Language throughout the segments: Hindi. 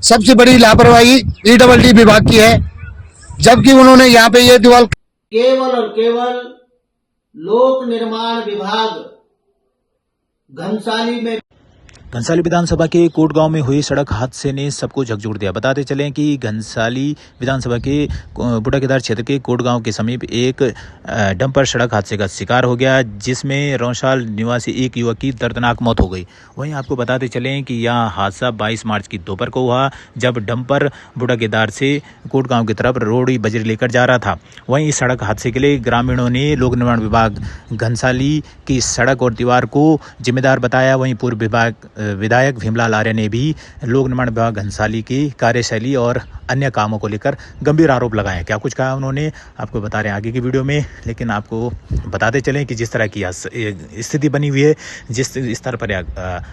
सबसे बड़ी लापरवाही ईडब्ल्यूडी विभाग की है, जबकि उन्होंने यहाँ पे ये दीवार केवल और केवल लोक निर्माण विभाग घनसाली विधानसभा के कोट गांव में हुई सड़क हादसे ने सबको झकझोर दिया। बताते चलें कि घनसाली विधानसभा के बूढ़ा केदार क्षेत्र के कोट गांव के समीप एक डंपर सड़क हादसे का शिकार हो गया, जिसमें रौसाल निवासी एक युवक की दर्दनाक मौत हो गई। वहीं आपको बताते चलें कि यह हादसा 22 मार्च की दोपहर को हुआ, जब डंपर बूढ़ा केदार से कोट गाँव की तरफ रोड़ी बजरी लेकर जा रहा था। वहीं इस सड़क हादसे के लिए ग्रामीणों ने लोक निर्माण विभाग घनसाली की सड़क और दीवार को जिम्मेदार बताया। वहीं पूर्व विधायक भीमलाल आर्य ने भी लोक निर्माण विभाग घनसाली की कार्यशैली और अन्य कामों को लेकर गंभीर आरोप लगाए। क्या कुछ कहा उन्होंने आपको बता रहे हैं आगे की वीडियो में, लेकिन आपको बताते चलें कि जिस तरह की स्थिति बनी हुई है, जिस स्तर पर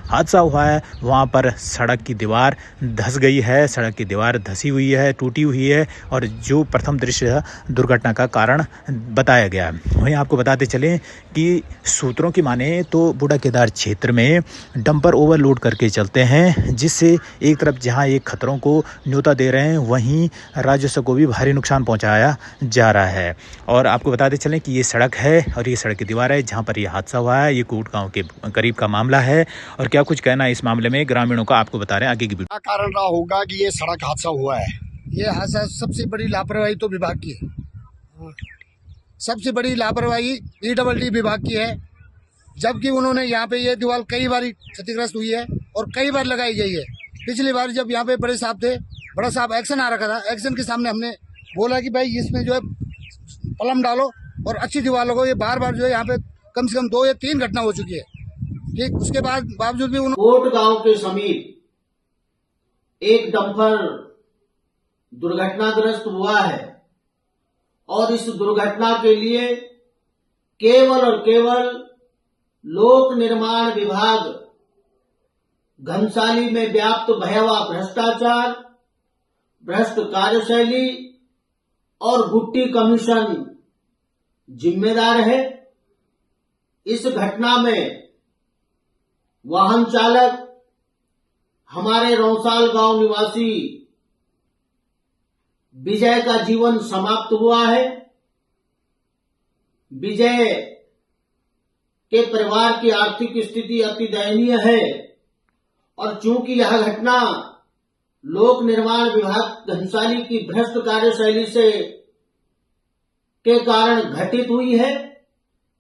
हादसा हुआ है, वहाँ पर सड़क की दीवार धंस गई है, सड़क की दीवार धंसी हुई है, टूटी हुई है, और जो प्रथम दृश्य दुर्घटना का कारण बताया गया है। वहीं आपको बताते चलें कि सूत्रों की माने तो बूढ़ा केदार क्षेत्र में डंपर ओवरलोड करके चलते हैं, जिससे एक तरफ जहां एक खतरों को न्योता दे रहे हैं, वहीं राजस्व को भी भारी नुकसान पहुंचाया जा रहा है। और आपको बताते चलें कि ये सड़क है और ये सड़क की दीवार है जहां पर ये हादसा हुआ है। ये कोट गांव के करीब का मामला है, और क्या कुछ कहना है इस मामले में ग्रामीणों का आपको बता रहे हैं आगे की वीडियो। क्या कारण रहा होगा कि ये सड़क हादसा हुआ है? ये हादसा सबसे बड़ी लापरवाही तो विभाग की है, सबसे बड़ी लापरवाही ईडब्ल्यूडी विभाग की है, जबकि उन्होंने यहाँ पे ये दीवार कई बार क्षतिग्रस्त हुई है और कई बार लगाई गई है। पिछली बार जब यहाँ पे बड़े साहब थे, बड़ा साहब एक्शन आ रखा था, एक्शन के सामने हमने बोला कि भाई इसमें जो है पलम डालो और अच्छी दीवार लगाओ। ये बार बार जो है यहाँ पे कम से कम 2 या 3 घटना हो चुकी है। ठीक, उसके बावजूद भी कोट गांव के समीप एक डंपर दुर्घटनाग्रस्त हुआ है, और इस दुर्घटना के लिए केवल और केवल लोक निर्माण विभाग घनसाली में व्याप्त भयावह भ्रष्टाचार, भ्रष्ट कार्यशैली और गुट्टी कमीशन जिम्मेदार है। इस घटना में वाहन चालक हमारे रौसाल गांव निवासी विजय का जीवन समाप्त हुआ है। विजय के परिवार की आर्थिक स्थिति अति दयनीय है, और चूंकि यह घटना लोक निर्माण विभाग घनसाली की भ्रष्ट कार्यशैली से के कारण घटित हुई है,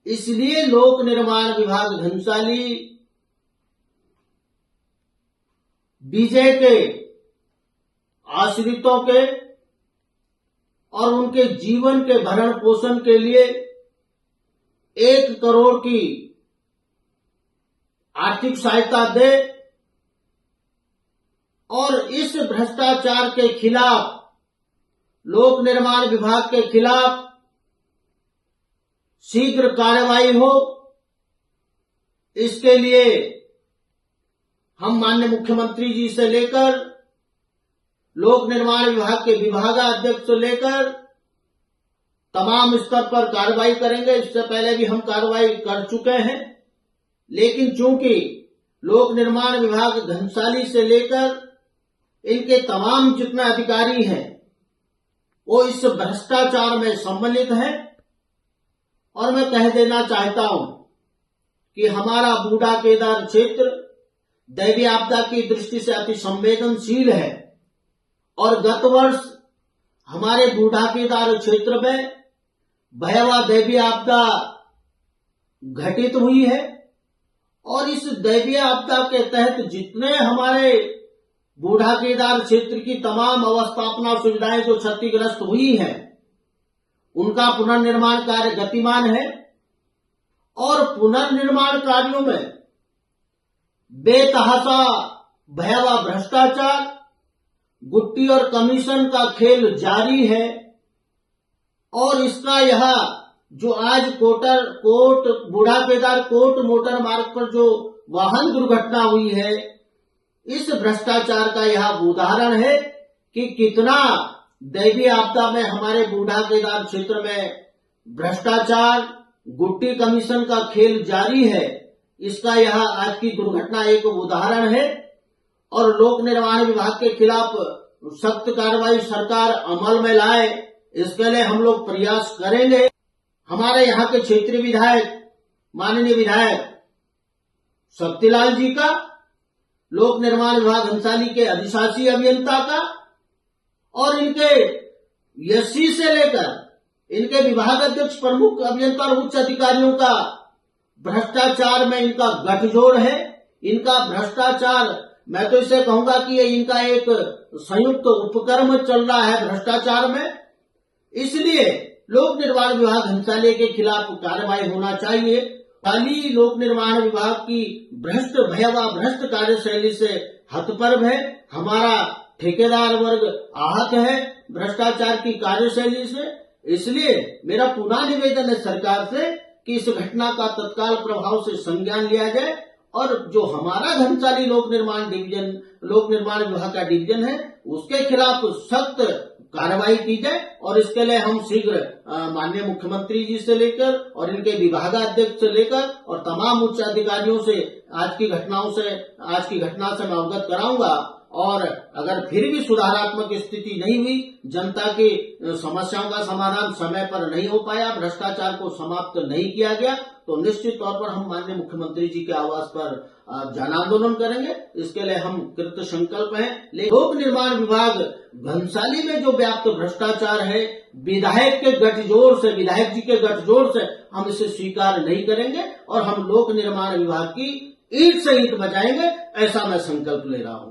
इसलिए लोक निर्माण विभाग घनसाली विजय के आश्रितों के और उनके जीवन के भरण पोषण के लिए 1 करोड़ की आर्थिक सहायता दे, और इस भ्रष्टाचार के खिलाफ, लोक निर्माण विभाग के खिलाफ शीघ्र कार्रवाई हो। इसके लिए हम माननीय मुख्यमंत्री जी से लेकर लोक निर्माण विभाग के विभागाध्यक्ष से लेकर तमाम स्तर पर कार्रवाई करेंगे। इससे पहले भी हम कार्रवाई कर चुके हैं, लेकिन चूंकि लोक निर्माण विभाग घनसाली से लेकर इनके तमाम जितने अधिकारी हैं वो इस भ्रष्टाचार में सम्मिलित हैं, और मैं कह देना चाहता हूं कि हमारा बूढ़ा केदार क्षेत्र दैवीय आपदा की दृष्टि से अति संवेदनशील है, और गत वर्ष हमारे बूढ़ा केदार क्षेत्र में भयावह दैवीय आपदा घटित हुई है, और इस दैवीय आपदा के तहत जितने हमारे बूढ़ा केदार क्षेत्र की तमाम अवस्थापना सुविधाएं जो क्षतिग्रस्त हुई हैं, उनका पुनर्निर्माण कार्य गतिमान है, और पुनर्निर्माण कार्यों में बेतहाशा भयावह भ्रष्टाचार, गुट्टी और कमीशन का खेल जारी है। और इसका यह जो आज कोट बूढ़ा केदार कोट मोटर मार्ग पर जो वाहन दुर्घटना हुई है, इस भ्रष्टाचार का यह उदाहरण है कि कितना दैवीय आपदा में हमारे बूढ़ा केदार क्षेत्र में भ्रष्टाचार, गुट्टी कमीशन का खेल जारी है। इसका यह आज की दुर्घटना एक उदाहरण है, और लोक निर्माण विभाग के खिलाफ सख्त कार्रवाई सरकार अमल में लाए, इसके लिए हम लोग प्रयास करेंगे। हमारे यहाँ के क्षेत्रीय विधायक माननीय विधायक शक्तिलाल जी का, लोक निर्माण विभाग घनसाली के अधिशासी अभियंता का और इनके एससी से लेकर इनके विभाग अध्यक्ष, प्रमुख अभियंता और उच्च अधिकारियों का भ्रष्टाचार में इनका गठजोड़ है। इनका भ्रष्टाचार, मैं तो इसे कहूंगा कि ये इनका एक संयुक्त उपक्रम चल रहा है भ्रष्टाचार में। इसलिए लोक निर्माण विभाग घनसाली के खिलाफ कार्रवाई होना चाहिए। खाली लोक निर्माण विभाग की भयावह भ्रष्ट कार्यशैली से हतप्रभ है। हमारा ठेकेदार वर्ग आहत है भ्रष्टाचार की कार्यशैली से। इसलिए मेरा पुनः निवेदन है सरकार से कि इस घटना का तत्काल प्रभाव से संज्ञान लिया जाए और जो हमारा घनसाली लोक निर्माण विभाग का डिवीजन है उसके खिलाफ सख्त कार्रवाई की जाए। और इसके लिए हम शीघ्र माननीय मुख्यमंत्री जी से लेकर और इनके विभागाध्यक्ष से लेकर और तमाम उच्च अधिकारियों से आज की घटना से मैं अवगत कराऊंगा। और अगर फिर भी सुधारात्मक स्थिति नहीं हुई, जनता की समस्याओं का समाधान समय पर नहीं हो पाया, भ्रष्टाचार को समाप्त नहीं किया गया, तो निश्चित तौर पर हम माननीय मुख्यमंत्री जी के आवास पर जन आंदोलन करेंगे। इसके लिए हम कृत संकल्प हैं। लोक निर्माण विभाग घनसाली में जो व्याप्त भ्रष्टाचार है, विधायक के गठजोड़ से, विधायक जी के गठजोड़ से हम इसे स्वीकार नहीं करेंगे और हम लोक निर्माण विभाग की ईंट से ईंट बचाएंगे, ऐसा मैं संकल्प ले रहा हूं।